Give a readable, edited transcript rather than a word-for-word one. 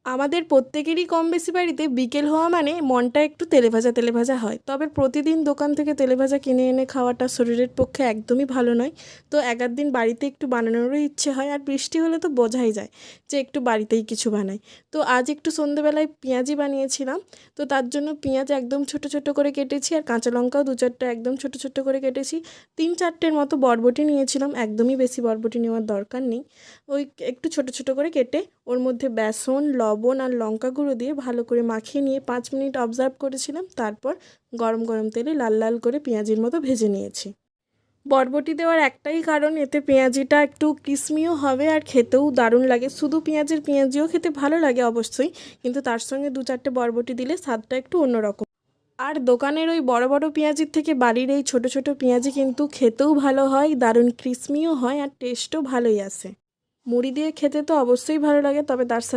আমাদের প্রত্যেকেরই কম বেশি বাড়িতে বিকেল হওয়া মানে মনটা একটু তেলেভাজা হয়। তবে প্রতিদিন দোকান থেকে তেলেভাজা কিনে এনে খাওয়াটা শরীরের পক্ষে একদমই ভালো নয়। তো এক আধ দিন বাড়িতে একটু বানানোরও ইচ্ছে হয়, আর বৃষ্টি হলে তো বোঝাই যায় যে একটু বাড়িতেই কিছু বানাই। তো আজ একটু সন্ধেবেলায় পেঁয়াজি বানিয়েছিলাম। তো তার জন্য পেঁয়াজ একদম ছোট ছোট করে কেটেছি, আর কাঁচা লঙ্কাও দু চারটে একদম ছোট ছোট করে কেটেছি। তিন চারটের মতো বরবটি নিয়েছিলাম, একদমই বেশি বরবটি নেওয়ার দরকার নেই। ওই একটু ছোট ছোট করে কেটে ওর মধ্যে বেসন, লবণ আর লঙ্কা গুঁড়ো দিয়ে ভালো করে মাখিয়ে নিয়ে 5 মিনিট অবজার্ভ করেছিলাম। তারপর গরম গরম তেলে লাল লাল করে পেঁয়াজির মতো ভেজে নিয়েছি। বরবটি দেওয়ার একটাই কারণ, এতে পেঁয়াজিটা একটু ক্রিসমিও হবে আর খেতেও দারুণ লাগে। শুধু পেঁয়াজের পেঁয়াজিও খেতে ভালো লাগে অবশ্যই, কিন্তু তার সঙ্গে দু চারটে বরবটি দিলে স্বাদটা একটু অন্যরকম। আর দোকানের ওই বড় বড় পেঁয়াজির থেকে বাড়ির এই ছোট ছোট পেঁয়াজি কিন্তু খেতেও ভালো হয়, দারুণ ক্রিসমিও হয়, আর টেস্টও ভালোই আসে। মুড়ি দিয়ে খেতে তো অবশ্যই ভালো লাগে, তবে তার সাথে